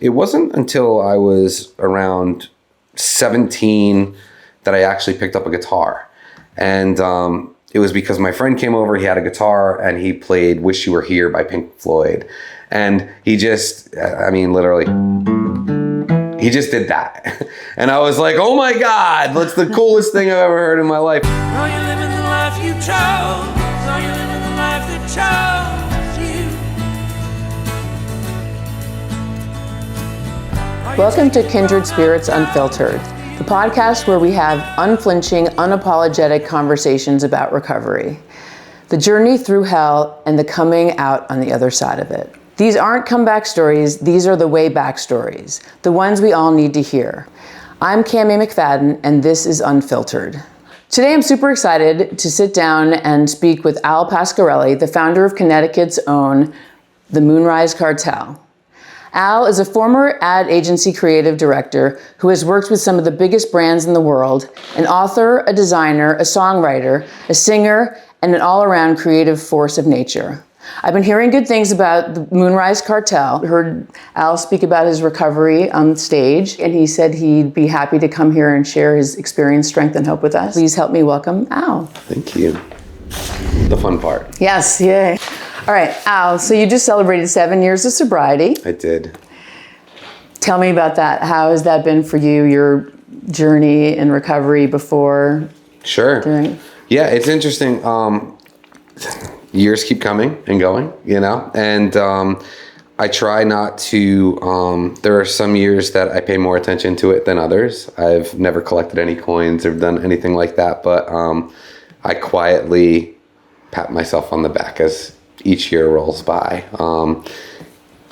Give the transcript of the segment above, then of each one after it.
It wasn't until I was around 17 that I actually picked up a guitar. And it was because my friend came over, he had a guitar, and he played Wish You Were Here by Pink Floyd. And he just, literally, he just did that. And I was like, oh my God, that's the coolest thing I've ever heard in my life. Are you living the life you chose? Are you living the life that chose you? Welcome to Kindred Spirits Unfiltered, the podcast where we have unflinching, unapologetic conversations about recovery, the journey through hell, and the coming out on the other side of it. These aren't comeback stories, these are the way back stories, the ones we all need to hear. I'm Cammy McFadden, and this is Unfiltered. Today I'm super excited to sit down and speak with Al Pascarelli, the founder of Connecticut's own The Moonrise Cartel. Al is a former ad agency creative director who has worked with some of the biggest brands in the world, an author, a designer, a songwriter, a singer, and an all-around creative force of nature. I've been hearing good things about the Moonrise Cartel. Heard Al speak about his recovery on stage, and he said he'd be happy to come here and share his experience, strength, and hope with us. Please help me welcome Al. Thank you. The fun part. Yes, yay. All right, Al, so you just celebrated 7 years of sobriety. I did. Tell me about that. How has that been for you, your journey in recovery before? Sure. During? Yeah, it's interesting. Years keep coming and going, and I try not to, there are some years that I pay more attention to it than others. I've never collected any coins or done anything like that, but I quietly pat myself on the back as each year rolls by.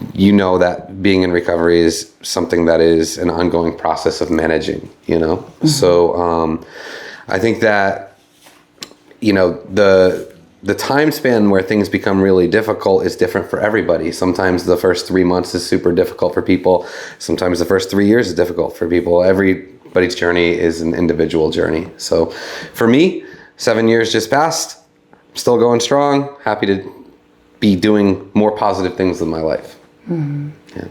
That being in recovery is something that is an ongoing process of managing, Mm-hmm. So I think that, the time span where things become really difficult is different for everybody. Sometimes the first 3 months is super difficult for people. Sometimes the first 3 years is difficult for people. Everybody's journey is an individual journey. So for me, 7 years just passed. Still going strong. Happy to be doing more positive things in my life. Mm-hmm. Yeah.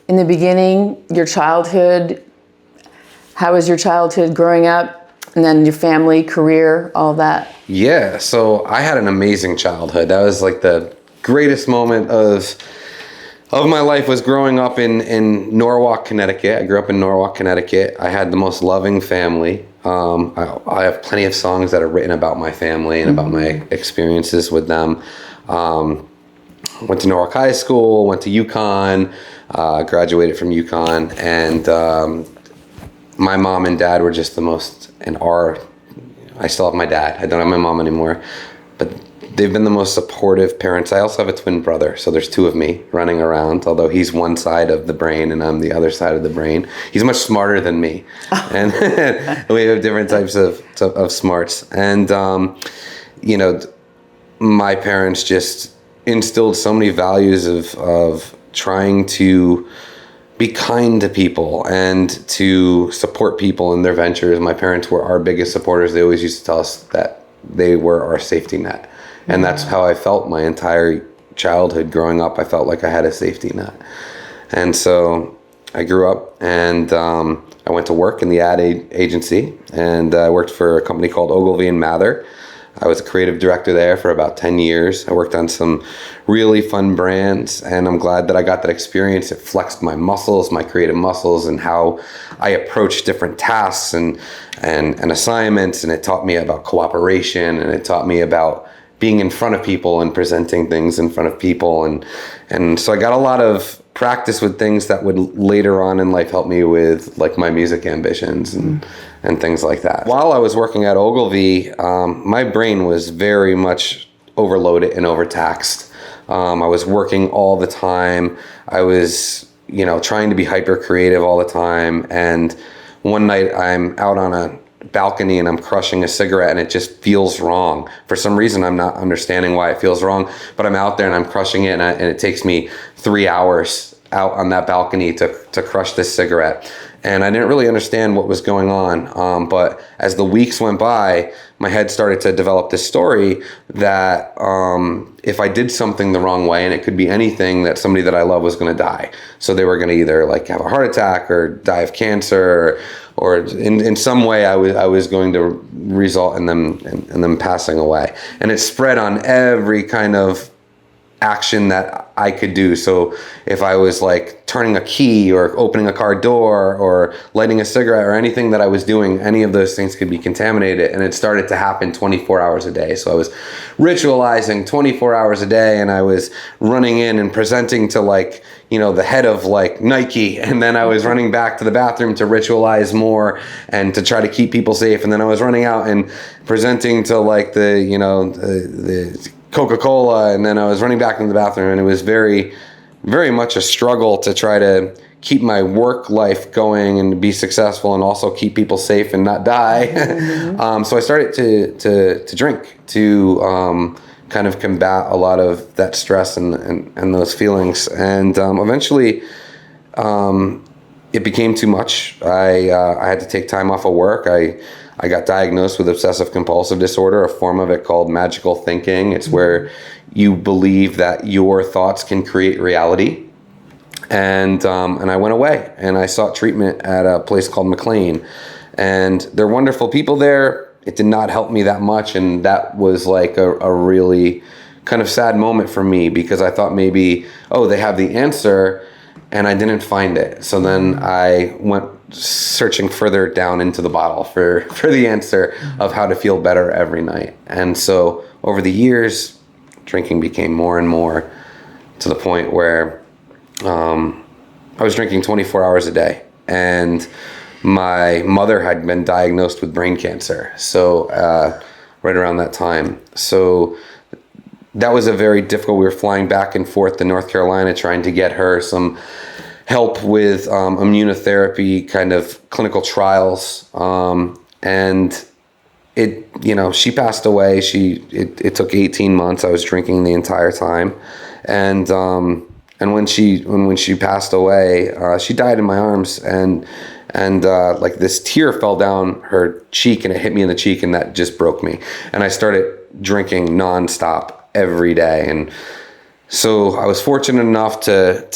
In the beginning, your childhood, how was your childhood growing up? And then your family, career, all that? Yeah, so I had an amazing childhood. That was like the greatest moment of my life was growing up in Norwalk, Connecticut. I grew up in Norwalk, Connecticut. I had the most loving family. I have plenty of songs that are written about my family and about my experiences with them. Went to Norwalk High School, went to UConn, graduated from UConn, and my mom and dad were just the most, I still have my dad, I don't have my mom anymore, but they've been the most supportive parents. I also have a twin brother, so there's two of me running around, although he's one side of the brain and I'm the other side of the brain. He's much smarter than me, and we have different types of smarts. And, my parents just instilled so many values of trying to be kind to people and to support people in their ventures. My parents were our biggest supporters. They always used to tell us that they were our safety net. And that's how I felt my entire childhood growing up. I felt like I had a safety net. And so I grew up and I went to work in the ad agency, and I worked for a company called Ogilvy and Mather. I was a creative director there for about 10 years. I worked on some really fun brands, and I'm glad that I got that experience. It flexed my muscles, my creative muscles, and how I approach different tasks and assignments, and it taught me about cooperation, and it taught me about being in front of people and presenting things in front of people. And so I got a lot of practice with things that would later on in life help me with like my music ambitions and things like that. While I was working at Ogilvy, my brain was very much overloaded and overtaxed. I was working all the time. I was, trying to be hyper creative all the time. And one night I'm out on a balcony and I'm crushing a cigarette and it just feels wrong. For some reason, I'm not understanding why it feels wrong, but I'm out there and I'm crushing it, and it takes me 3 hours out on that balcony to crush this cigarette. And I didn't really understand what was going on. But as the weeks went by, my head started to develop this story that if I did something the wrong way, and it could be anything, that somebody that I love was going to die. So they were going to either like have a heart attack or die of cancer, or in some way I was going to result in them passing away. And it spread on every kind of action that I could do. So if I was like turning a key or opening a car door or lighting a cigarette or anything that I was doing, any of those things could be contaminated. And it started to happen 24 hours a day. So I was ritualizing 24 hours a day, and I was running in and presenting to like, you know, the head of like Nike. And then I was running back to the bathroom to ritualize more and to try to keep people safe. And then I was running out and presenting to like the, you know, the Coca-Cola, and then I was running back into the bathroom, and it was very, very much a struggle to try to keep my work life going and be successful, and also keep people safe and not die. Mm-hmm. So I started to drink to kind of combat a lot of that stress and those feelings, and eventually it became too much. I had to take time off of work. I got diagnosed with obsessive compulsive disorder, a form of it called magical thinking. It's where you believe that your thoughts can create reality. And I went away and I sought treatment at a place called McLean. And they're wonderful people there. It did not help me that much. And that was like a really kind of sad moment for me, because I thought maybe, oh, they have the answer, and I didn't find it. So then I went searching further down into the bottle for the answer of how to feel better every night. And so over the years, drinking became more and more, to the point where I was drinking 24 hours a day. And my mother had been diagnosed with brain cancer, so right around that time. So that was a very difficult. We were flying back and forth to North Carolina trying to get her some help with immunotherapy kind of clinical trials. And it, you know, she passed away. It took 18 months. I was drinking the entire time. And when she passed away, she died in my arms, and like this tear fell down her cheek, and it hit me in the cheek, and that just broke me. And I started drinking nonstop every day. And so I was fortunate enough to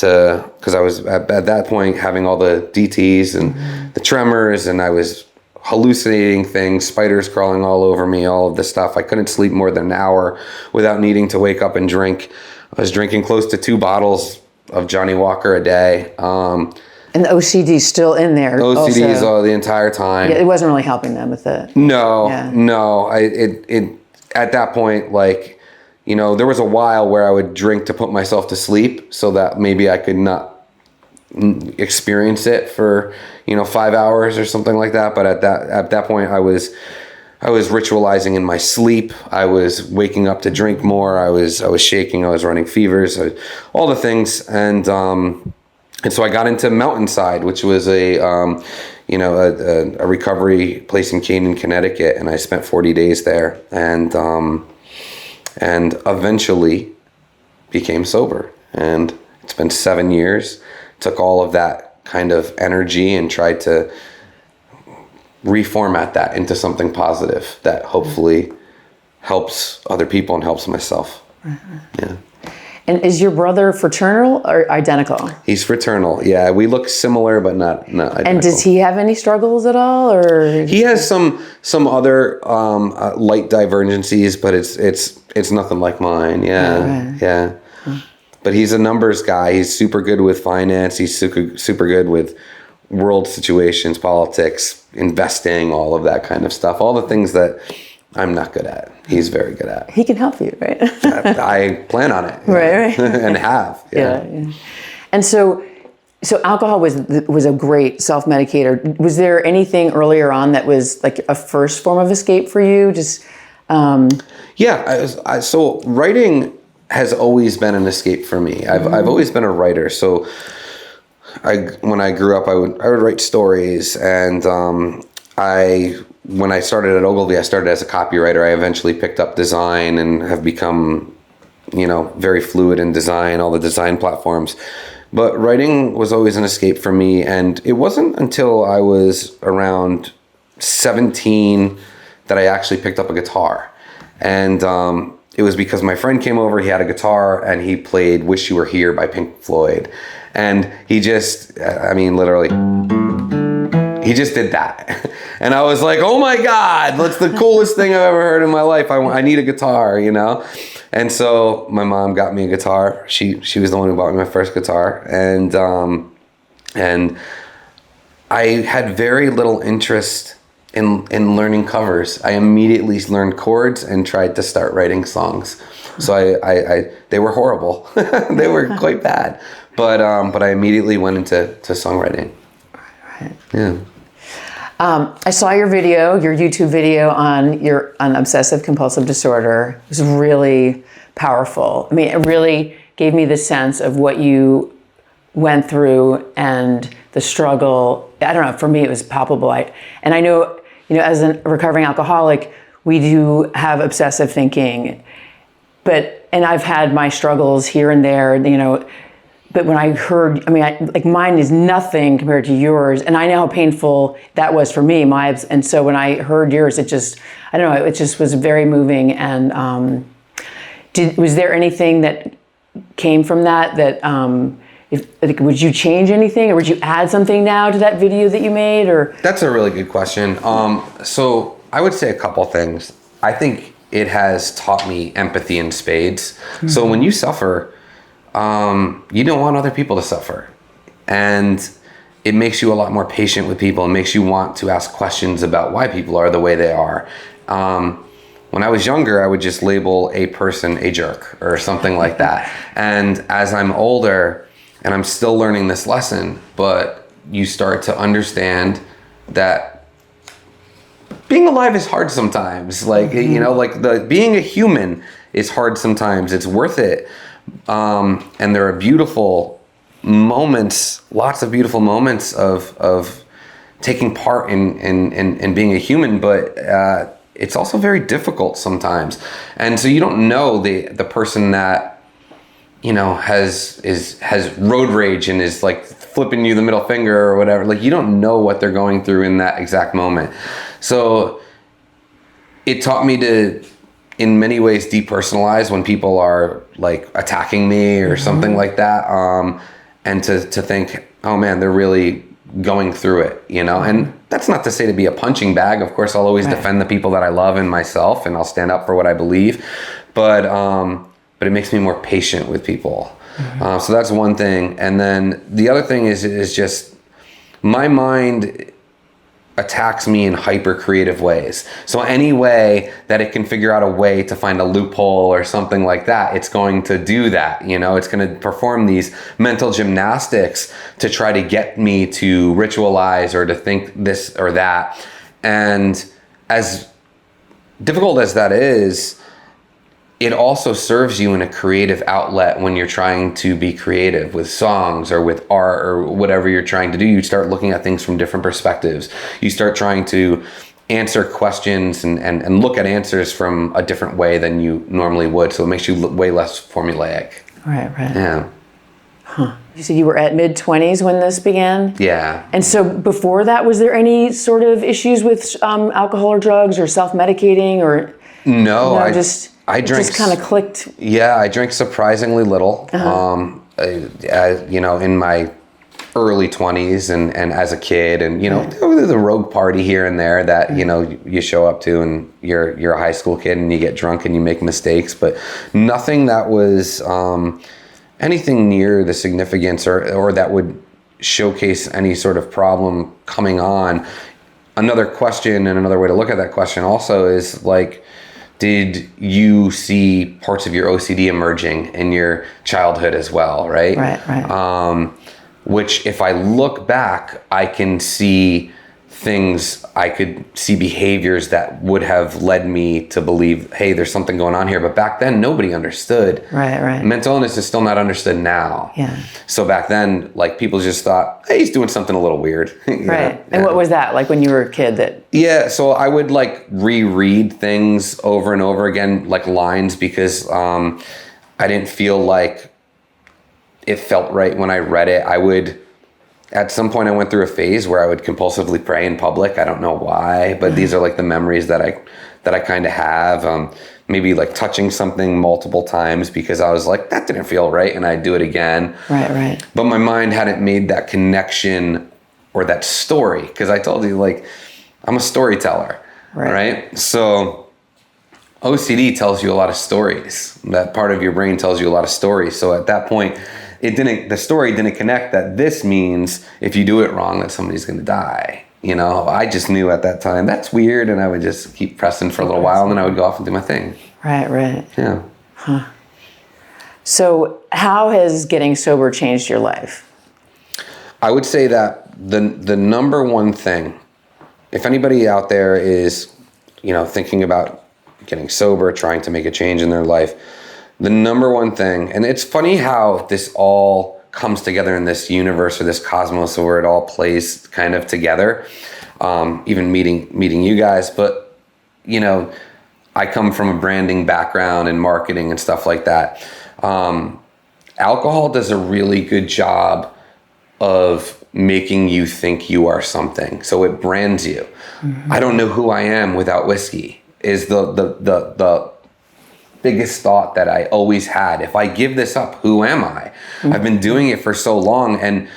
because I was at that point having all the DTs and the tremors, and I was hallucinating things, spiders crawling all over me, all of this stuff. I couldn't sleep more than an hour without needing to wake up and drink. I was drinking close to 2 bottles of Johnny Walker a day. And the OCD's still in there. OCD's all the entire time. Yeah, it wasn't really helping them with it. No. It at that point, like, you know, there was a while where I would drink to put myself to sleep so that maybe I could not experience it for, 5 hours or something like that. But at that point, I was ritualizing in my sleep. I was waking up to drink more. I was shaking. I was running fevers, all the things. And so I got into Mountainside, which was a recovery place in Canaan, Connecticut. And I spent 40 days there, and eventually became sober. And it's been 7 years. Took all of that kind of energy and tried to reformat that into something positive that hopefully helps other people and helps myself. Mm-hmm. Yeah. And is your brother fraternal or identical? He's fraternal. Yeah, we look similar, but not identical. And does he have any struggles at all, or he has some other light divergencies, but it's nothing like mine. Yeah, yeah. But he's a numbers guy. He's super good with finance. He's super good with world situations, politics, investing, all of that kind of stuff. All the things that I'm not good at, he's very good at. He can help you, right? I plan on it. Right. And have. Yeah. And so alcohol was a great self-medicator. Was there anything earlier on that was like a first form of escape for you? Just so writing has always been an escape for me. I've always been a writer. So when I grew up, I would write stories, and when I started at Ogilvy, I started as a copywriter. I eventually picked up design and have become, very fluid in design, all the design platforms. But writing was always an escape for me, and it wasn't until I was around 17 that I actually picked up a guitar. And it was because my friend came over, he had a guitar, and he played Wish You Were Here by Pink Floyd. And he just, I mean, literally, he just did that. And I was like, oh my God, that's the coolest thing I've ever heard in my life. I need a guitar, you know? And so my mom got me a guitar. She was the one who bought me my first guitar. And I had very little interest in learning covers. I immediately learned chords and tried to start writing songs. So I they were horrible. They were quite bad. But I immediately went into songwriting. Right. Yeah. I saw your YouTube video on obsessive compulsive disorder. It was really powerful. I mean, it really gave me the sense of what you went through and the struggle. I don't know, for me it was palpable. And I know, as a recovering alcoholic, we do have obsessive thinking, and I've had my struggles here and there, but when I heard, mine is nothing compared to yours, and I know how painful that was for me. And so when I heard yours, it just was very moving. And was there anything that came from that would you change anything, or would you add something now to that video that you made? Or that's a really good question. So I would say a couple things. I think it has taught me empathy in spades. Mm-hmm. So when you suffer, you don't want other people to suffer, and it makes you a lot more patient with people. It makes you want to ask questions about why people are the way they are. When I was younger, I would just label a person a jerk or something like that. And as I'm older, and I'm still learning this lesson, but you start to understand that being alive is hard sometimes. Like, being a human is hard sometimes. It's worth it. And there are beautiful moments, lots of beautiful moments of taking part in being a human, but it's also very difficult sometimes. And so you don't know the person that has road rage and is like flipping you the middle finger or whatever. Like, you don't know what they're going through in that exact moment. So it taught me to, in many ways, depersonalize when people are like attacking me or something like that, and to think, oh man, they're really going through it, and that's not to say to be a punching bag. Of course, I'll always defend the people that I love and myself, and I'll stand up for what I believe, but it makes me more patient with people. So that's one thing. And then the other thing is just my mind attacks me in hyper creative ways. So any way that it can figure out a way to find a loophole or something like that, it's going to do that. It's going to perform these mental gymnastics to try to get me to ritualize or to think this or that. And as difficult as that is, it also serves you in a creative outlet when you're trying to be creative with songs or with art or whatever you're trying to do. You start looking at things from different perspectives. You start trying to answer questions and look at answers from a different way than you normally would. So it makes you way less formulaic. Right. Yeah. Huh. You said you were at mid-20s when this began? Yeah. And so before that, was there any sort of issues with alcohol or drugs or self-medicating or? No, I drank. Just kind of clicked. Yeah, I drank surprisingly little. In my early 20s and as a kid, and there was a rogue party here and there that you show up to, and you're a high school kid and you get drunk and you make mistakes, but nothing that was anything near the significance or that would showcase any sort of problem coming on. Another question and another way to look at that question also is like, did you see parts of your OCD emerging in your childhood as well, right? Right. Which, if I look back, I can see things, I could see behaviors that would have led me to believe, hey, there's something going on here. But back then, nobody understood. Right. Mental illness is still not understood now. Yeah. So back then, like, people just thought, hey, he's doing something a little weird. Right. And what was that, like when you were a kid? Yeah, so I would like reread things over and over again, like lines, because I didn't feel like it felt right when I read it. At some point I went through a phase where I would compulsively pray in public. I don't know why, but these are like the memories that I kind of have. Maybe like touching something multiple times because I was like, that didn't feel right, and I'd do it again. Right. But my mind hadn't made that connection or that story, because I told you, like, I'm a storyteller, right? So OCD tells you a lot of stories. That part of your brain tells you a lot of stories. So at that point, the story didn't connect that this means if you do it wrong that somebody's going to die. You know, I just knew at that time that's weird, and I would just keep pressing for a little while, and then I would go off and do my thing. Right. Yeah. Huh. So how has getting sober changed your life? I would say that the number one thing, if anybody out there is, you know, thinking about getting sober, trying to make a change in their life, the number one thing, and it's funny how this all comes together in this universe or this cosmos where it all plays kind of together, even meeting you guys. But, you know, I come from a branding background and marketing and stuff like that. Alcohol does a really good job of making you think you are something. So it brands you. Mm-hmm. I don't know who I am without whiskey is the biggest thought that I always had. If I give this up, who am I? Mm-hmm. I've been doing it for so long, and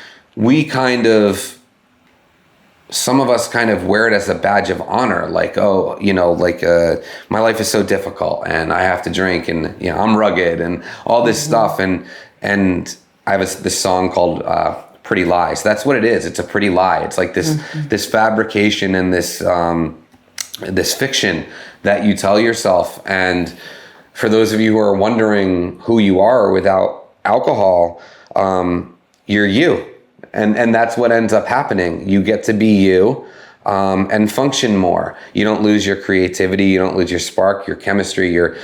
some of us kind of wear it as a badge of honor. Like, oh, you know, like my life is so difficult and I have to drink, and, you know, I'm rugged and all this stuff. And I have this song called Pretty Lies. That's what it is. It's a pretty lie. It's like this fabrication and this fiction that you tell yourself. And for those of you who are wondering who you are without alcohol, you're you. And that's what ends up happening. You get to be you and function more. You don't lose your creativity. You don't lose your spark, your chemistry, your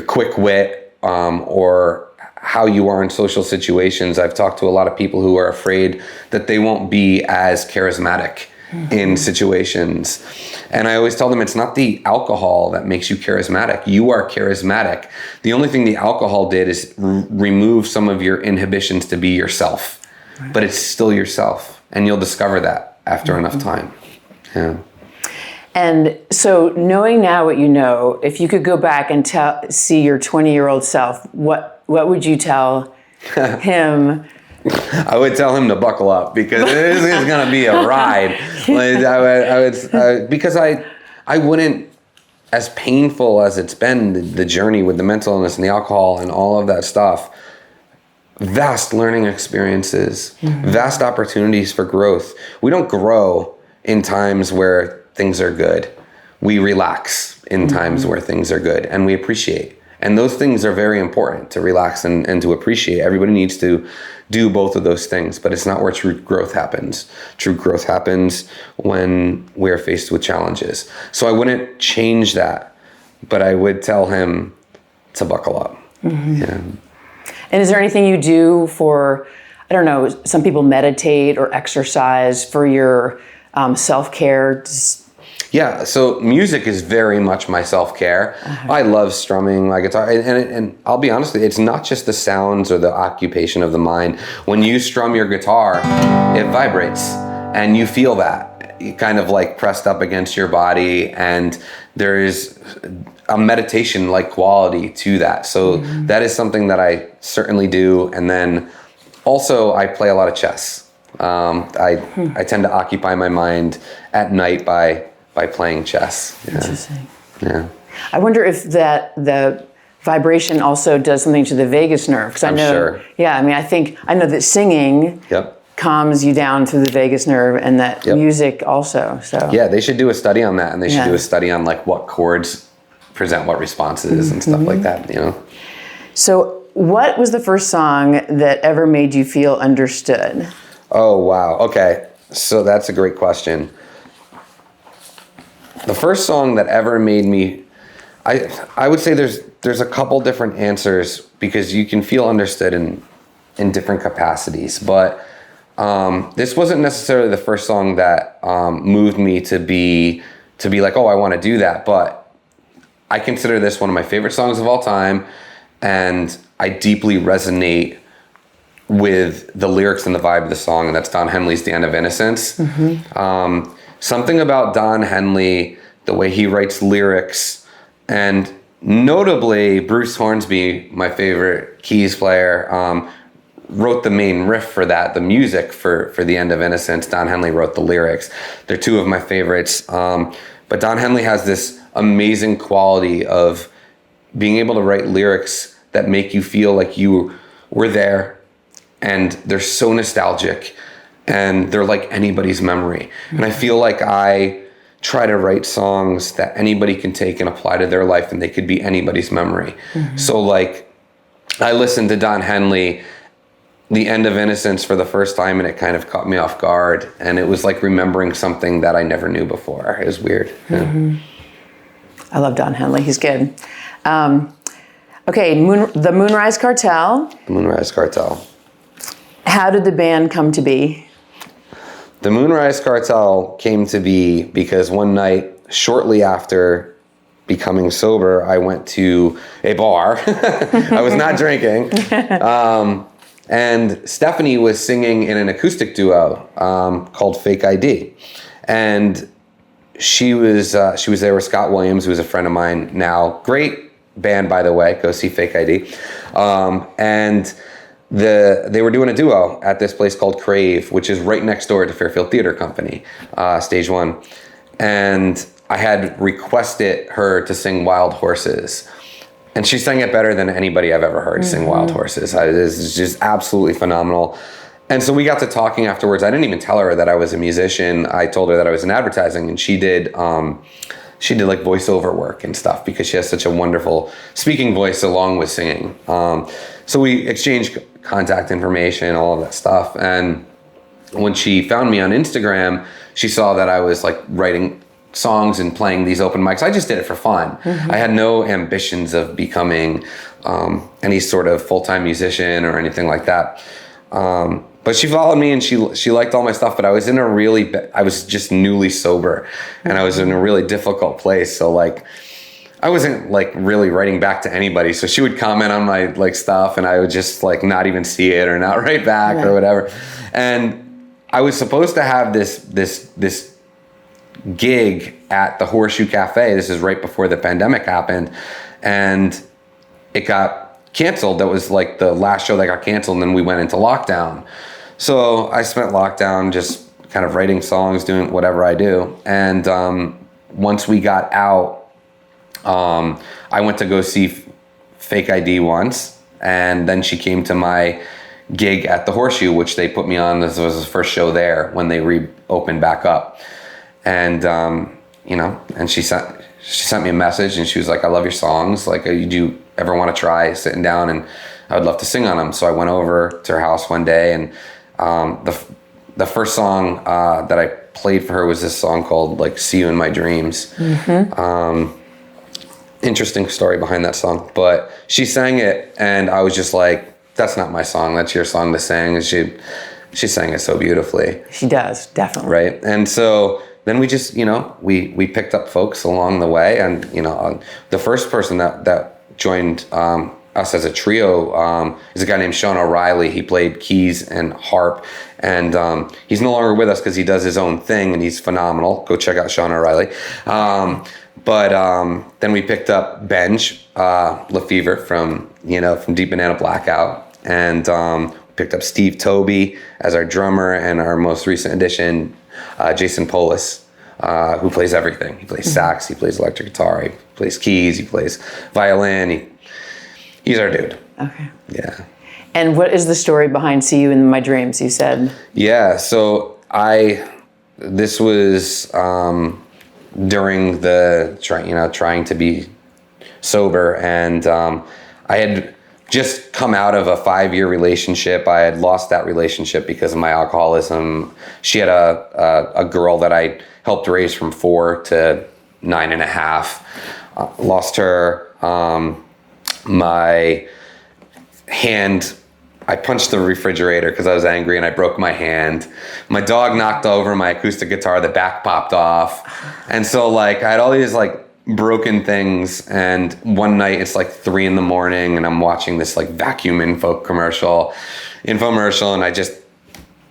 quick wit, or how you are in social situations. I've talked to a lot of people who are afraid that they won't be as charismatic in situations. And I always tell them it's not the alcohol that makes you charismatic. You are charismatic. The only thing the alcohol did is remove some of your inhibitions to be yourself. Right. But it's still yourself. And you'll discover that after enough time. Yeah. And so knowing now what you know, if you could go back and see your 20-year-old self, what would you tell him? I would tell him to buckle up, because it is going to be a ride. Like, I would because I wouldn't, as painful as it's been, the journey with the mental illness and the alcohol and all of that stuff, vast learning experiences, vast opportunities for growth. We don't grow in times where things are good. We relax in times where things are good, and we appreciate. And those things are very important, to relax and to appreciate. Everybody needs to do both of those things, but it's not where true growth happens. True growth happens when we're faced with challenges. So I wouldn't change that, but I would tell him to buckle up. Mm-hmm. Yeah. And is there anything you do for, I don't know, some people meditate or exercise for your self-care? Yeah, so music is very much my self-care. I love strumming my guitar, and I'll be honest with you, it's not just the sounds or the occupation of the mind. When you strum your guitar, it vibrates, and you feel that. You kind of like pressed up against your body, and there is a meditation-like quality to that. So that is something that I certainly do. And then also I play a lot of chess. I tend to occupy my mind at night by playing chess. Yeah. Interesting. Yeah. I wonder if the vibration also does something to the vagus nerve. Because I know, sure. Yeah, I mean, I know that singing calms you down through the vagus nerve, and that music also. So yeah, they should do a study on that, and they should do a study on like what chords present what responses and stuff like that. You know. So, what was the first song that ever made you feel understood? Oh wow. Okay, so that's a great question. The first song that ever made me, I would say there's a couple different answers, because you can feel understood in different capacities. But this wasn't necessarily the first song that moved me to be like, oh, I want to do that. But I consider this one of my favorite songs of all time, and I deeply resonate with the lyrics and the vibe of the song, and that's Don Henley's The End of Innocence. Something about Don Henley, the way he writes lyrics, and notably Bruce Hornsby, my favorite keys player, wrote the main riff for that, the music for The End of Innocence. Don Henley wrote the lyrics. They're two of my favorites. But Don Henley has this amazing quality of being able to write lyrics that make you feel like you were there, and they're so nostalgic, and they're like anybody's memory. And I feel like I try to write songs that anybody can take and apply to their life, and they could be anybody's memory. So like, I listened to Don Henley, The End of Innocence, for the first time, and it kind of caught me off guard, and it was like remembering something that I never knew before. It was weird. I love Don Henley. He's good. Okay, the Moonrise Cartel. The Moonrise Cartel. How did the band come to be? The Moonrise Cartel came to be because one night, shortly after becoming sober, I went to a bar. I was not drinking. And Stephanie was singing in an acoustic duo called Fake ID. And she was there with Scott Williams, who is a friend of mine now. Great band, by the way. Go see Fake ID. And they were doing a duo at this place called Crave, which is right next door to Fairfield Theater Company, Stage One. And I had requested her to sing Wild Horses. And she sang it better than anybody I've ever heard sing Wild Horses. It's just absolutely phenomenal. And so we got to talking afterwards. I didn't even tell her that I was a musician. I told her that I was in advertising, and she did like voiceover work and stuff because she has such a wonderful speaking voice along with singing. So we exchanged contact information, all of that stuff. And when she found me on Instagram, she saw that I was like writing songs and playing these open mics. I just did it for fun. I had no ambitions of becoming any sort of full-time musician or anything like that. But she followed me, and she liked all my stuff, but I was I was just newly sober, and I was in a really difficult place. So like, I wasn't like really writing back to anybody. So she would comment on my like stuff, and I would just like not even see it or not write back or whatever. And I was supposed to have this gig at the Horseshoe Cafe. This is right before the pandemic happened, and it got canceled. That was like the last show that got canceled, and then we went into lockdown. So I spent lockdown just kind of writing songs, doing whatever I do. And once we got out, I went to go see Fake ID once, and then she came to my gig at the Horseshoe, which they put me on. This was the first show there when they reopened back up. And and she sent me a message, and she was like, "I love your songs. Like, do you ever want to try sitting down? And I would love to sing on them." So I went over to her house one day, and the first song that I played for her was this song called like "See You in My Dreams." Interesting story behind that song, but she sang it, and I was just like, "That's not my song. That's your song to sing." And she sang it so beautifully. She does, definitely. Right, and so. Then we just, we picked up folks along the way, and the first person that joined us as a trio is a guy named Sean O'Reilly. He played keys and harp, and he's no longer with us because he does his own thing, and he's phenomenal. Go check out Sean O'Reilly. But then we picked up Benj Lefevre from Deep Banana Blackout, and picked up Steve Toby as our drummer, and our most recent addition, Jason Polis, who plays everything. He plays sax, he plays electric guitar, he plays keys, he plays violin. He's our dude. Okay. Yeah. And what is the story behind "See You in My Dreams"? You said. Yeah. So this was during the trying to be sober, and I had just come out of a 5-year relationship. I had lost that relationship because of my alcoholism. She had a girl that I helped raise from 4 to 9.5. Lost her. My hand, I punched the refrigerator because I was angry, and I broke my hand. My dog knocked over my acoustic guitar, the back popped off. And so like I had all these like broken things. And one night it's like 3 a.m. and I'm watching this like vacuum infomercial, and I just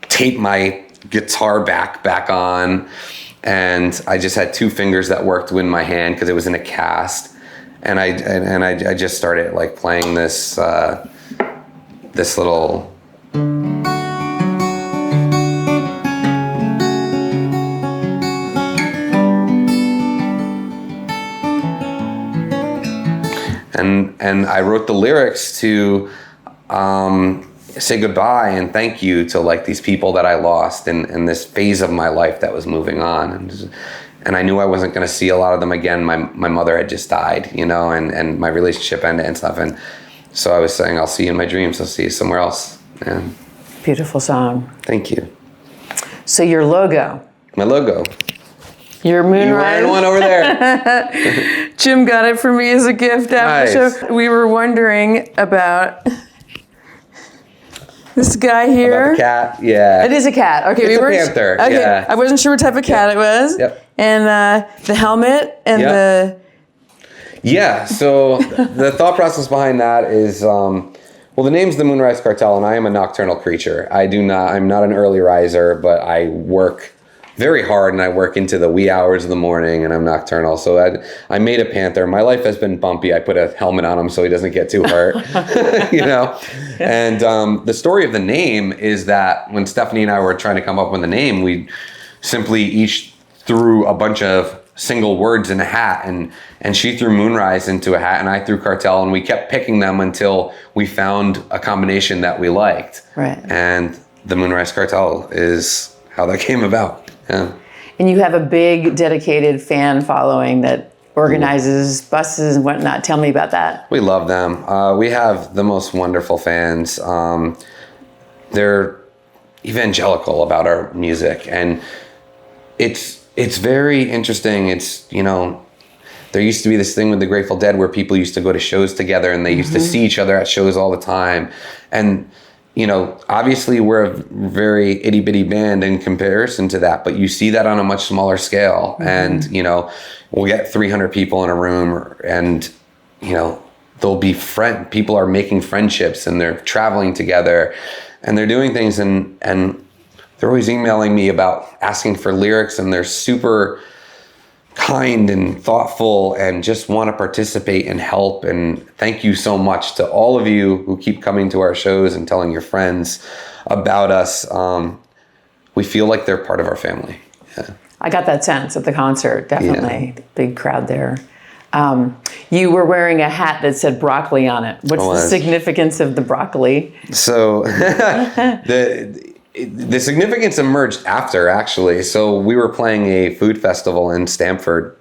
tape my guitar back on, and I just had 2 fingers that worked in my hand because it was in a cast, and I just started like playing this this little. And I wrote the lyrics to say goodbye and thank you to like these people that I lost in this phase of my life that was moving on. And I knew I wasn't going to see a lot of them again. My mother had just died, you know, and my relationship ended and stuff. And so I was saying, I'll see you in my dreams. I'll see you somewhere else. And Beautiful song. thank you. So your logo. My logo. Your moonrise. You're wearing one over there. Jim got it for me as a gift after Nice. the show. We were wondering about this guy here. About the cat, yeah. It is a cat. Okay, It's we a weren't. panther, Okay, yeah. I wasn't sure what type of cat it was. Yep. And the helmet and Yep. Yeah, so the thought process behind that is, well, the name's the Moonrise Cartel, and I am a nocturnal creature. I'm not an early riser, but I work very hard, and I work into the wee hours of the morning, and I'm nocturnal. So I made a panther. My life has been bumpy. I put a helmet on him so he doesn't get too hurt, you know? And the story of the name is that when Stephanie and I were trying to come up with the name, we simply each threw a bunch of single words in a hat, and she threw Moonrise into a hat, and I threw Cartel, and we kept picking them until we found a combination that we liked. Right. And the Moonrise Cartel is how that came about. Yeah. And you have a big dedicated fan following that organizes buses and whatnot. Tell me about that. We love them. We have the most wonderful fans. They're evangelical about our music, and it's very interesting. It's, you know, there used to be this thing with the Grateful Dead where people used to go to shows together, and they used to see each other at shows all the time. And you know, obviously we're a very itty bitty band in comparison to that, but you see that on a much smaller scale. And, you know, we'll get 300 people in a room, and, you know, people are making friendships, and they're traveling together, and they're doing things, and they're always emailing me about asking for lyrics, and they're super kind and thoughtful and just want to participate and help. And thank you so much to all of you who keep coming to our shows and telling your friends about us. We feel like they're part of our family. Yeah. I got that sense at the concert, definitely. Big crowd there. You were wearing a hat that said broccoli on it. What's the significance of the broccoli? So the significance emerged after, actually. So we were playing a food festival in Stamford,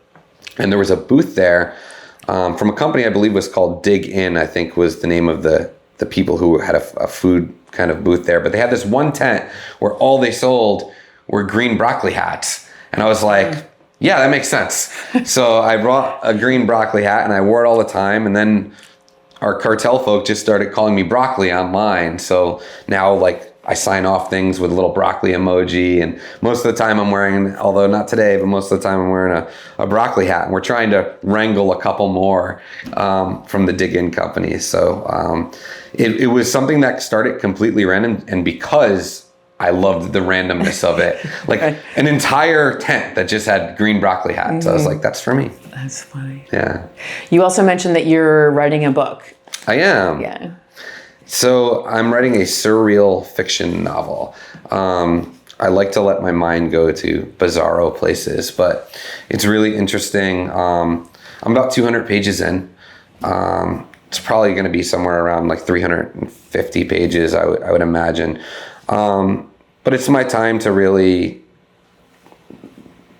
and there was a booth there from a company I believe was called Dig In, I think was the name of the people who had a food kind of booth there. But they had this one tent where all they sold were green broccoli hats. And I was like, yeah, that makes sense. So I brought a green broccoli hat, and I wore it all the time. And then our Cartel folk just started calling me Broccoli online. So now, like, I sign off things with a little broccoli emoji, and most of the time I'm wearing, although not today, but most of the time I'm wearing a broccoli hat, and we're trying to wrangle a couple more from the Dig In company. So it was something that started completely random, and because I loved the randomness of it, like an entire tent that just had green broccoli hats. I was like, that's for me. That's funny. Yeah. You also mentioned that you're writing a book. I am. Yeah. So I'm writing a surreal fiction novel. I like to let my mind go to bizarro places, but it's really interesting. I'm about 200 pages in. It's probably going to be somewhere around like 350 pages, I would imagine. But it's my time to really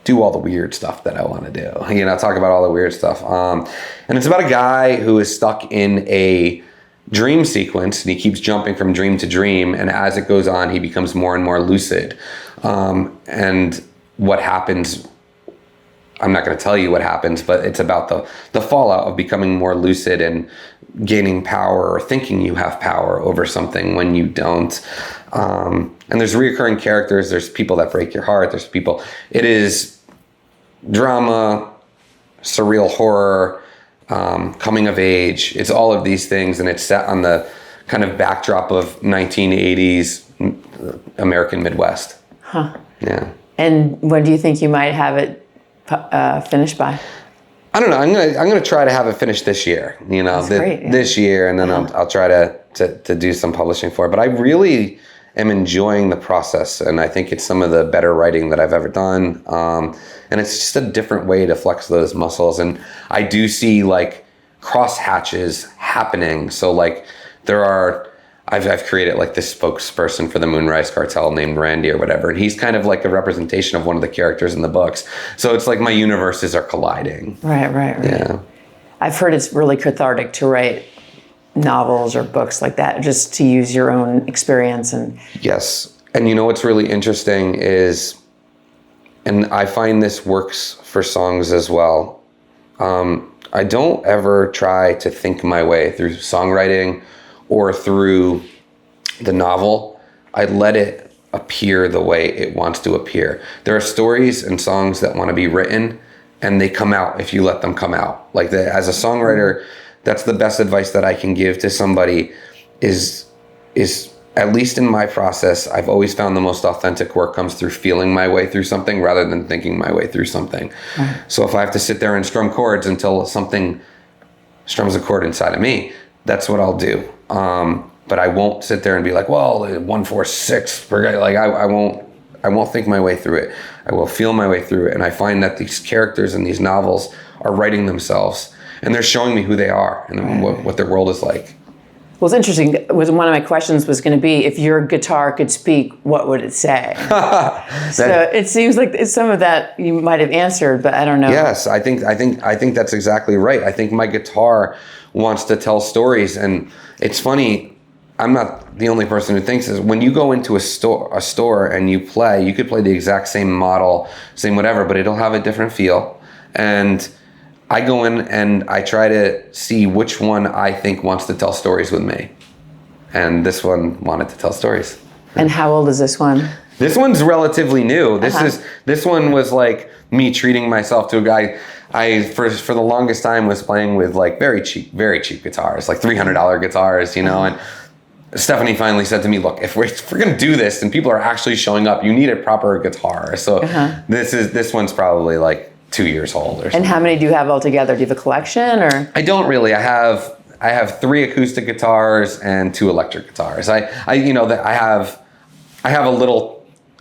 do all the weird stuff that I want to do. You know, talk about all the weird stuff. And it's about a guy who is stuck in a dream sequence, and he keeps jumping from dream to dream, and as it goes on he becomes more and more lucid, and what happens, I'm not going to tell you what happens, but it's about the fallout of becoming more lucid and gaining power, or thinking you have power over something when you don't. And there's reoccurring characters, there's people that break your heart, it is drama, surreal horror, coming of age. It's all of these things, and it's set on the kind of backdrop of 1980s American Midwest. Huh. Yeah. And when do you think you might have it finished by? I don't know. I'm gonna try to have it finished this year. That's great, yeah. This year, and then I'll try to do some publishing for it. But I really am enjoying the process, and I think it's some of the better writing that I've ever done. And it's just a different way to flex those muscles. And I do see like cross hatches happening. So like I've created like this spokesperson for the Moonrise Cartel named Randy or whatever, and he's kind of like a representation of one of the characters in the books. So it's like my universes are colliding. Right. Yeah. I've heard it's really cathartic to write novels or books like that, just to use your own experience. And yes. And you know what's really interesting is, and I find this works for songs as well, I don't ever try to think my way through songwriting or through the novel. I let it appear the way it wants to appear. There are stories and songs that want to be written, and they come out if you let them come out. Like as a songwriter, that's the best advice that I can give to somebody is at least in my process, I've always found the most authentic work comes through feeling my way through something rather than thinking my way through something. Mm-hmm. So if I have to sit there and strum chords until something strums a chord inside of me, that's what I'll do. But I won't sit there and be like, well, 1, 4, 6. Like I won't think my way through it. I will feel my way through it. And I find that these characters in these novels are writing themselves, and they're showing me who they are and what their world is like. Well, it's interesting. One of my questions was going to be, if your guitar could speak, what would it say? So it seems like some of that you might have answered, but I don't know. Yes, I think that's exactly right. I think my guitar wants to tell stories, and it's funny. I'm not the only person who thinks this. When you go into a store and you could play the exact same model, same whatever, but it'll have a different feel. And I go in and I try to see which one I think wants to tell stories with me. And this one wanted to tell stories. And how old is this one? This one's relatively new. This one was like me treating myself to a guy. I for the longest time was playing with like very cheap guitars, like $300 guitars, and Stephanie finally said to me, look, if we're going to do this and people are actually showing up, you need a proper guitar. So this one's probably like 2 years old or something. And how many do you have altogether? Do you have a collection, or? I don't really. I have 3 acoustic guitars and 2 electric guitars. I have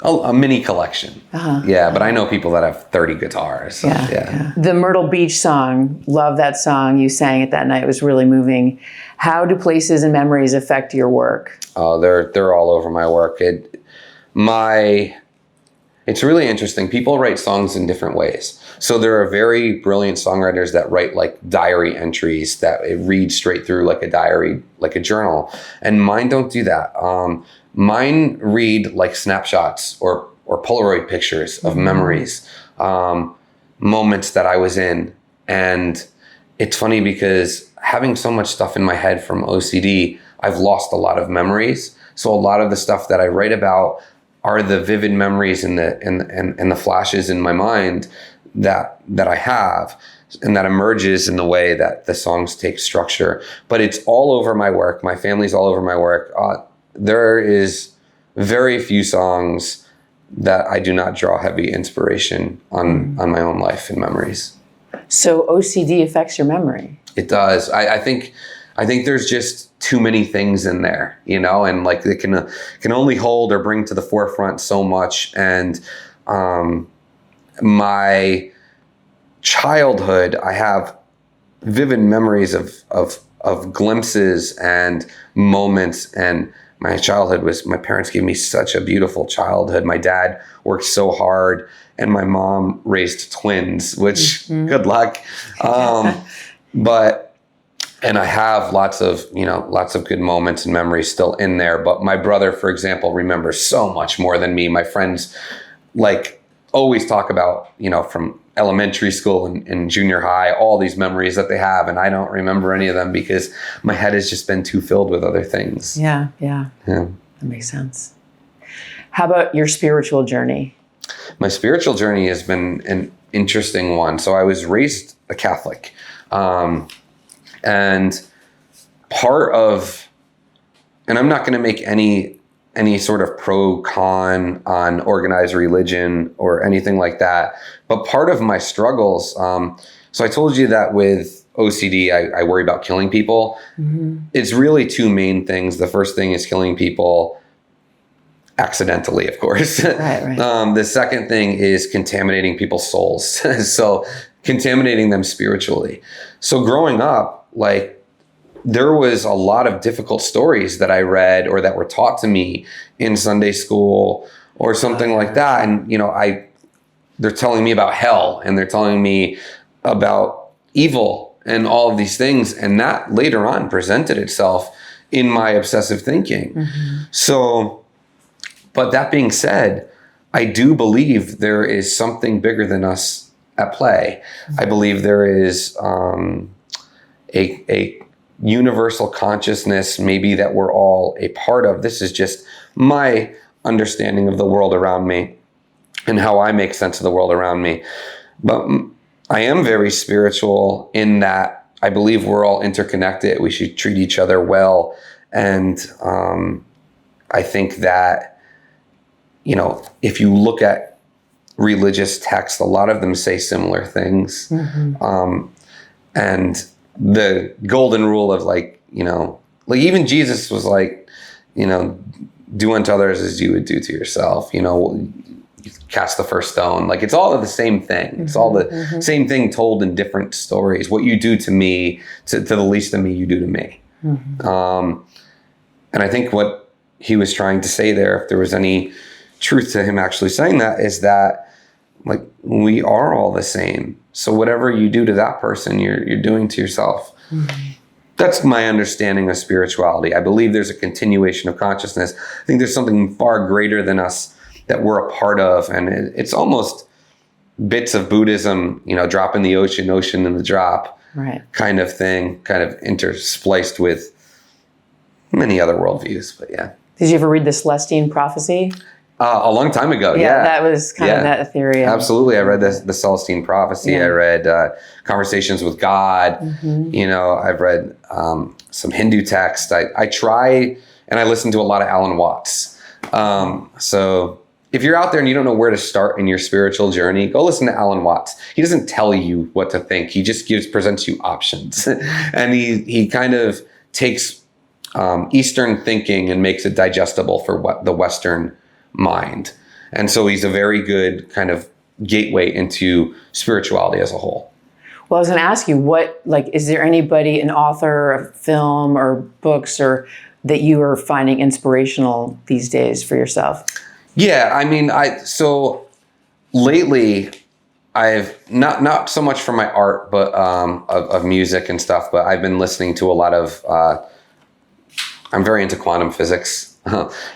a mini collection. Yeah, but I know people that have 30 guitars. So, yeah. The Myrtle Beach song, love that song. You sang it that night. It was really moving. How do places and memories affect your work? Oh, they're all over my work. It's really interesting. People write songs in different ways. So there are very brilliant songwriters that write like diary entries that it reads straight through like a diary, like a journal. And mine don't do that. Mine read like snapshots or Polaroid pictures of memories, moments that I was in. And it's funny because having so much stuff in my head from OCD, I've lost a lot of memories. So a lot of the stuff that I write about are the vivid memories and the flashes in my mind that I have, and that emerges in the way that the songs take structure. But it's all over my work. My family's all over my work. There is very few songs that I do not draw heavy inspiration on my own life and memories. So OCD affects your memory? It does. I think there's just too many things in there, and like it can only hold or bring to the forefront so much. And my childhood, I have vivid memories of glimpses and moments. And my childhood my parents gave me such a beautiful childhood. My dad worked so hard, and my mom raised twins, which good luck. And I have lots of good moments and memories still in there. But my brother, for example, remembers so much more than me. My friends like always talk about, from elementary school and junior high, all these memories that they have. And I don't remember any of them because my head has just been too filled with other things. Yeah. That makes sense. How about your spiritual journey? My spiritual journey has been an interesting one. So I was raised a Catholic. And part of, and I'm not going to make any sort of pro-con on organized religion or anything like that, but part of my struggles, so I told you that with OCD, I worry about killing people. Mm-hmm. It's really two main things. The first thing is killing people accidentally, of course. Right. The second thing is contaminating people's souls. So contaminating them spiritually. So growing up, like, there was a lot of difficult stories that I read or that were taught to me in Sunday school or something like that. And, you know, they're telling me about hell and they're telling me about evil and all of these things. And that later on presented itself in my obsessive thinking. Mm-hmm. So, but that being said, I do believe there is something bigger than us at play. Mm-hmm. I believe there is a universal consciousness, maybe, that we're all a part of. This is just my understanding of the world around me and how I make sense of the world around me. But I am very spiritual in that I believe we're all interconnected. We should treat each other well. And I think that, you know, if you look at religious texts, a lot of them say similar things. Mm-hmm. And the golden rule of, like, you know, like even Jesus was like, you know, do unto others as you would do to yourself, you know, cast the first stone. Like, it's all the same thing. Mm-hmm. It's all the same thing told in different stories. What you do to me, to the least of me, you do to me. Mm-hmm. And I think what he was trying to say there, if there was any truth to him actually saying that, is that, like, we are all the same. So whatever you do to that person, you're doing to yourself. Mm-hmm. That's my understanding of spirituality. I believe there's a continuation of consciousness. I think there's something far greater than us that we're a part of. And it's almost bits of Buddhism, you know, drop in the ocean in the drop, right, kind of thing, kind of interspliced with many other worldviews. But yeah. Did you ever read the Celestine Prophecy? A long time ago, yeah. That was kind of that theory. Absolutely. I read the Celestine Prophecy. Yeah. I read Conversations with God. Mm-hmm. You know, I've read some Hindu text. I try, and I listen to a lot of Alan Watts. So if you're out there and you don't know where to start in your spiritual journey, go listen to Alan Watts. He doesn't tell you what to think. He just presents you options. And he kind of takes Eastern thinking and makes it digestible for what the Western mind. And so he's a very good kind of gateway into spirituality as a whole. Well, I was going to ask you, is there anybody, an author, a film or books, or that you are finding inspirational these days for yourself? Yeah, I mean, so lately I've not so much for my art, but of music and stuff, but I've been listening to a lot of, I'm very into quantum physics.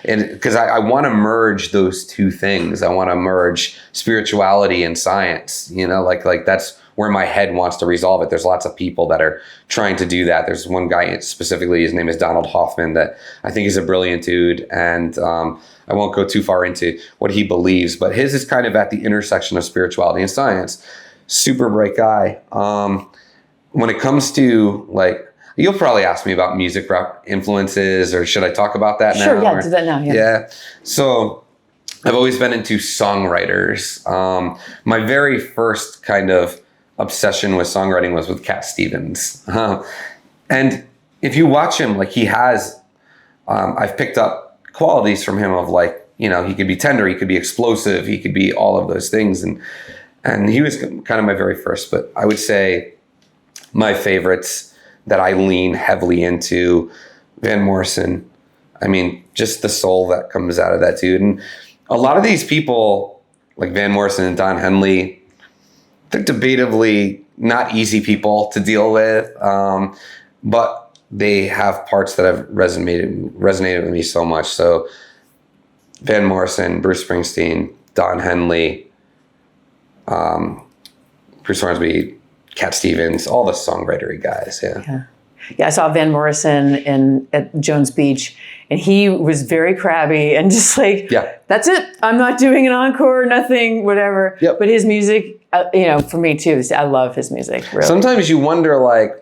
And because I want to merge those two things. I want to merge spirituality and science, you know, like that's where my head wants to resolve it. There's lots of people that are trying to do that. There's one guy specifically, his name is Donald Hoffman, that I think is a brilliant dude. And I won't go too far into what he believes, but his is kind of at the intersection of spirituality and science. Super bright guy. When it comes to, like, you'll probably ask me about music rock influences, or should I talk about that now? Sure, yeah, do that now. Yeah. So I've always been into songwriters. My very first kind of obsession with songwriting was with Cat Stevens. And if you watch him, like, he has, I've picked up qualities from him of, like, you know, he could be tender, he could be explosive, he could be all of those things. And he was kind of my very first, but I would say my favorites that I lean heavily into, Van Morrison. I mean, just the soul that comes out of that dude. And a lot of these people, like Van Morrison and Don Henley, they're debatably not easy people to deal with, but they have parts that have resonated with me so much. So Van Morrison, Bruce Springsteen, Don Henley, Bruce Hornsby, Cat Stevens, all the songwritery guys. Yeah. Yeah, I saw Van Morrison at Jones Beach, and he was very crabby and just like, that's it. I'm not doing an encore, nothing, whatever. Yep. But his music, for me too, I love his music. Really. Sometimes you wonder, like,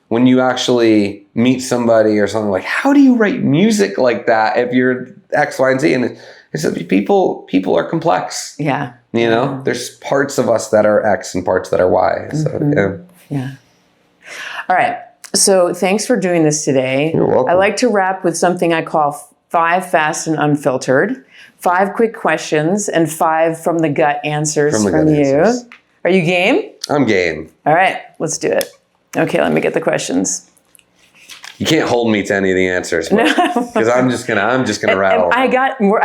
when you actually meet somebody or something, like, how do you write music like that if you're X, Y, and Z? And it's that people are complex. Yeah. There's parts of us that are X and parts that are Y. So, Yeah. All right. So thanks for doing this today. You're welcome. I like to wrap with something I call 5 fast and unfiltered, 5 quick questions, and 5 from the gut answers from you. Answers. Are you game? I'm game. All right, let's do it. Okay, let me get the questions. You can't hold me to any of the answers because I'm just gonna rattle. I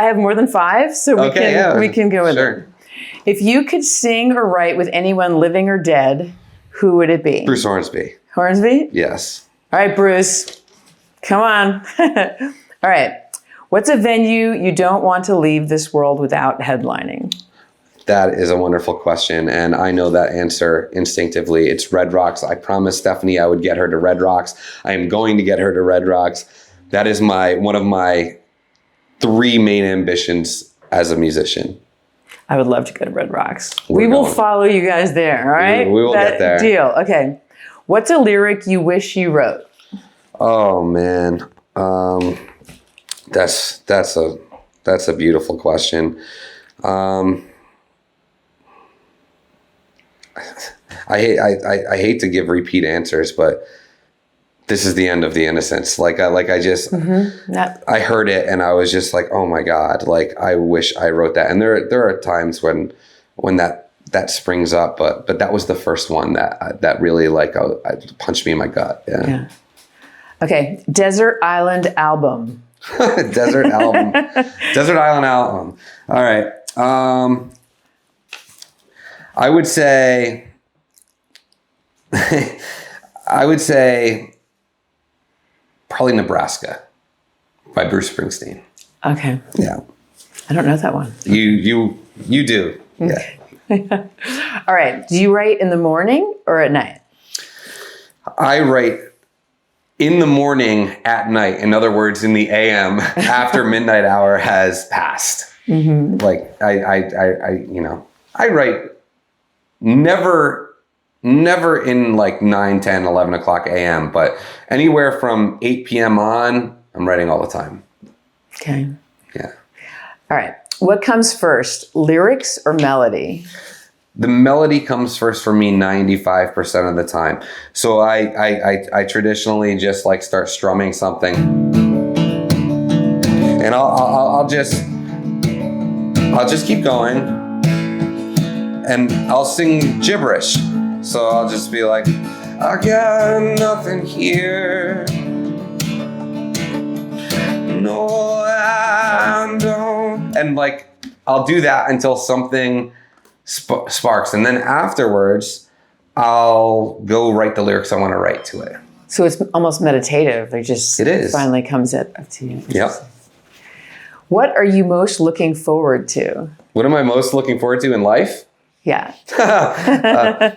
have more than 5, so we can go with it. If you could sing or write with anyone living or dead, who would it be? Bruce Hornsby. Hornsby? Yes. All right, Bruce. Come on. All right. What's a venue you don't want to leave this world without headlining? That is a wonderful question, and I know that answer instinctively. It's Red Rocks. I promised Stephanie I would get her to Red Rocks. I am going to get her to Red Rocks. That is one of my 3 main ambitions as a musician. I would love to go to Red Rocks. We will follow you guys there, all right? We will get there. Deal. Okay. What's a lyric you wish you wrote? Oh man, that's a beautiful question. I hate to give repeat answers, but this is the end of the innocence. I heard it and I was just like, oh my God, like I wish I wrote that. And there are times when that springs up, but that was the first one that really punched me in my gut. Yeah. Okay. Desert Island album. Desert Island album. All right. I would say probably Nebraska by Bruce Springsteen. Okay. Yeah. I don't know that one. You do. Yeah. All right. Do you write in the morning or at night? I write in the morning at night. In other words, in the AM after midnight hour has passed. Mm-hmm. Like I write never in like 9, 10, 11 o'clock AM, but anywhere from 8 p.m. on, I'm writing all the time. Okay. Yeah. All right. What comes first, lyrics or melody? The melody comes first for me 95% of the time. So I traditionally just like start strumming something, and I'll just keep going, and I'll sing gibberish. So I'll just be like, I got nothing here. No, I don't. And like, I'll do that until something sparks. And then afterwards, I'll go write the lyrics I want to write to it. So it's almost meditative. It is. Finally comes up to you. Yep. What are you most looking forward to? What am I most looking forward to in life? Yeah.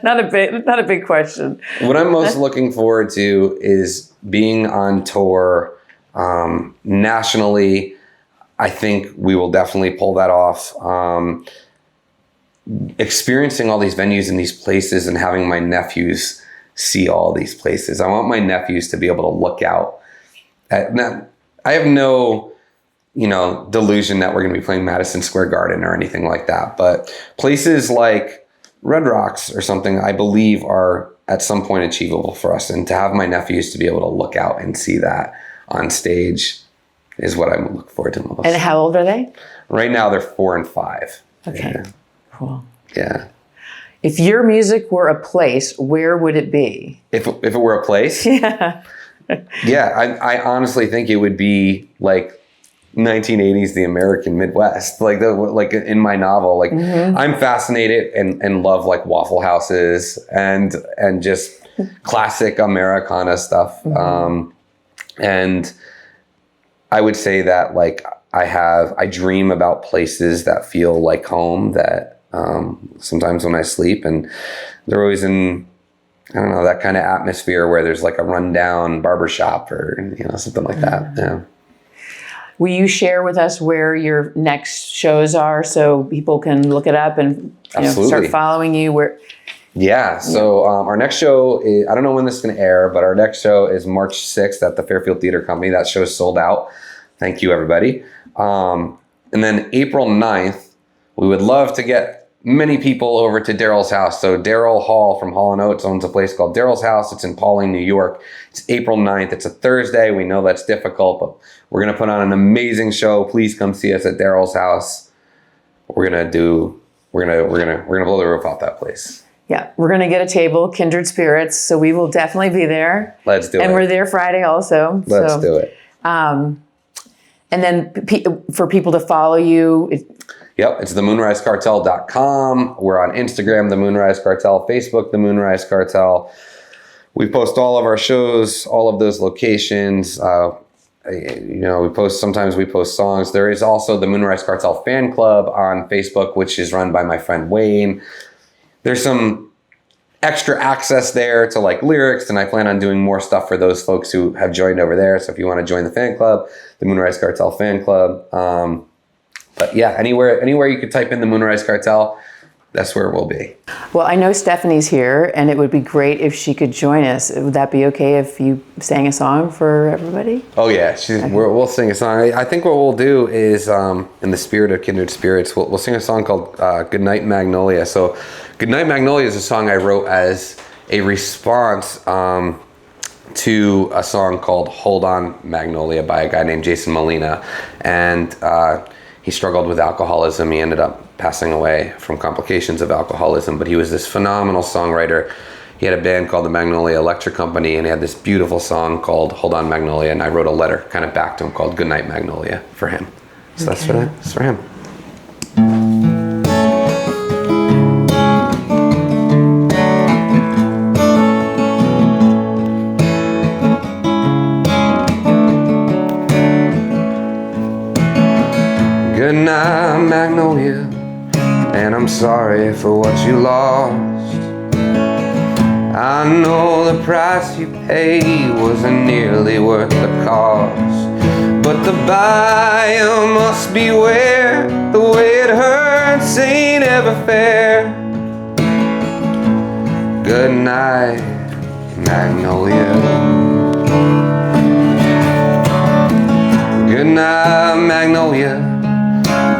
Not a big question. What I'm most looking forward to is being on tour nationally. I think we will definitely pull that off. Experiencing all these venues and these places and having my nephews see all these places. I want my nephews to be able to look out at that. I have no delusion that we're going to be playing Madison Square Garden or anything like that. But places like Red Rocks or something, I believe are at some point achievable for us. And to have my nephews to be able to look out and see that on stage is what I look forward to most. And how old are they? Right now, they're 4 and 5. Okay, yeah. Cool. Yeah. If your music were a place, where would it be? If it were a place? Yeah. Yeah, I honestly think it would be like 1980s, the American Midwest, like in my novel. Like I'm fascinated and love like Waffle Houses and just classic Americana stuff. And I would say that like I dream about places that feel like home, that sometimes when I sleep, and they're always in I don't know, that kind of atmosphere where there's like a rundown barbershop or, something like that. Yeah. Will you share with us where your next shows are so people can look it up and start following you? Yeah. So our next show is, I don't know when this is going to air, but our next show is March 6th at the Fairfield Theater Company. That show is sold out. Thank you, everybody. And then April 9th, we would love to get many people over to Daryl's house. So Daryl Hall from Hall & Oates owns a place called Daryl's House. It's in Pauling, New York. It's April 9th. It's a Thursday. We know that's difficult, but we're going to put on an amazing show. Please come see us at Daryl's house. We're going to blow the roof off that place. Yeah, we're going to get a table, Kindred Spirits, so we will definitely be there. Let's do it. And we're there Friday also. Let's do it. And then for people to follow you. Yep, it's themoonrisecartel.com. We're on Instagram, The Moonrise Cartel, Facebook, The Moonrise Cartel. We post all of our shows, all of those locations. Sometimes we post songs. There is also the Moonrise Cartel fan club on Facebook, which is run by my friend Wayne. There's some extra access there to like lyrics, and I plan on doing more stuff for those folks who have joined over there. So if you want to join the fan club, the Moonrise Cartel fan club. But yeah, anywhere you could type in the Moonrise Cartel, that's where we'll be. Well, I know Stephanie's here, and it would be great if she could join us. Would that be okay if you sang a song for everybody? Oh yeah, we'll sing a song. I think what we'll do is, in the spirit of Kindred Spirits, we'll sing a song called Goodnight Magnolia. So Goodnight Magnolia is a song I wrote as a response to a song called Hold On Magnolia by a guy named Jason Molina. And he struggled with alcoholism. He ended up passing away from complications of alcoholism, but he was this phenomenal songwriter. He had a band called the Magnolia Electric Company, and he had this beautiful song called Hold On Magnolia, and I wrote a letter kind of back to him called Goodnight Magnolia for him. So that's for him. Good night, Magnolia, and I'm sorry for what you lost. I know the price you paid wasn't nearly worth the cost, but the buyer must beware, the way it hurts ain't ever fair. Good night, Magnolia. Good night, Magnolia.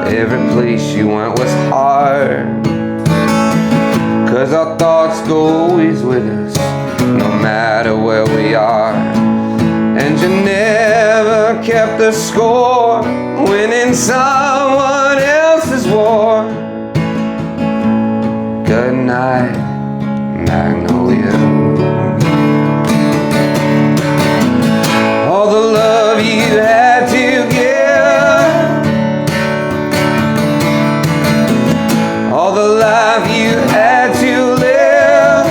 Every place you went was hard, 'cause our thoughts go always with us, no matter where we are. And you never kept the score, winning someone else's war. Good night, Magnolia. All the love you had to give, all the life you had to live,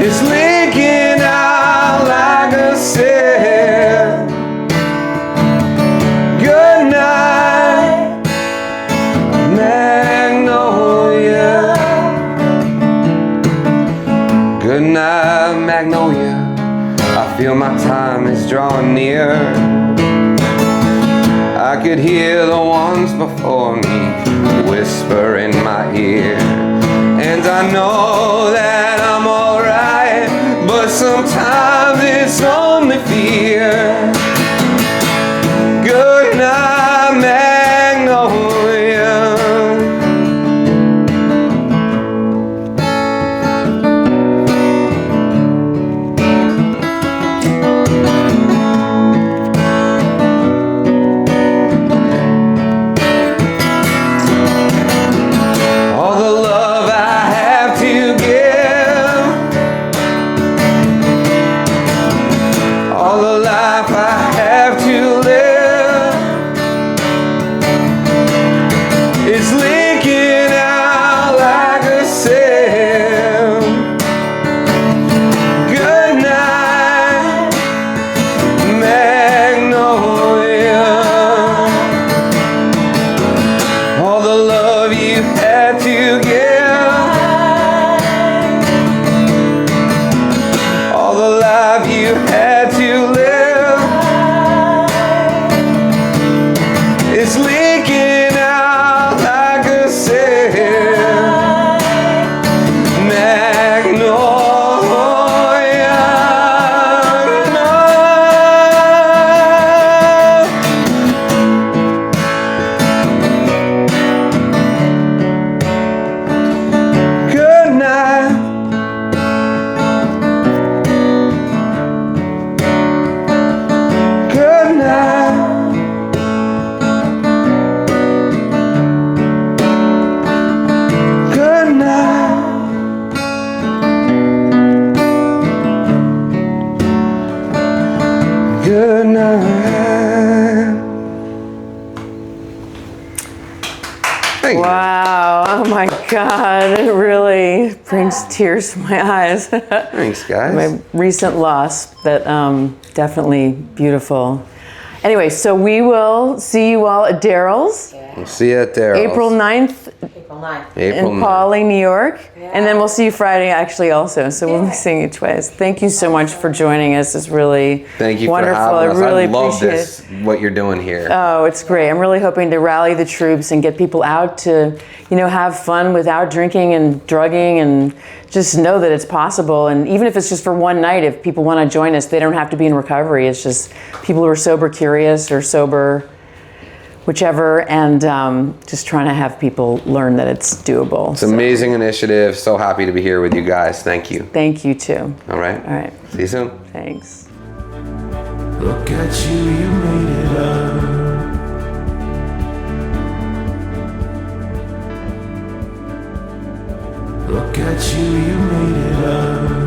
is leaking out like a sieve. Good night, Magnolia. Good night, Magnolia. I feel my time is drawing near. I could hear the ones before me whisper in my ear, and I know that I'm alright, but sometimes it's only fear. Good night, Magnolia. Thank you. Wow. Oh my God. It really brings tears to my eyes. Thanks, guys. My recent loss, but definitely beautiful. Anyway, so we will see you all at Daryl's. We'll see you at there. April 9th April in 9th. Pawley, New York. And then we'll see you Friday actually also. So we'll be seeing you twice. Thank you so much for joining us. It's really Thank you wonderful. for having us. I really love appreciate this, what you're doing here. Oh, it's great. I'm really hoping to rally the troops and get people out to, have fun without drinking and drugging, and just know that it's possible. And even if it's just for one night, if people want to join us, they don't have to be in recovery. It's just people who are sober curious or sober whichever, and just trying to have people learn that it's doable. It's an amazing initiative. So happy to be here with you guys. Thank you. Thank you too. All right. All right. See you soon. Thanks. Look at you, you made it up. Look at you, you made it up.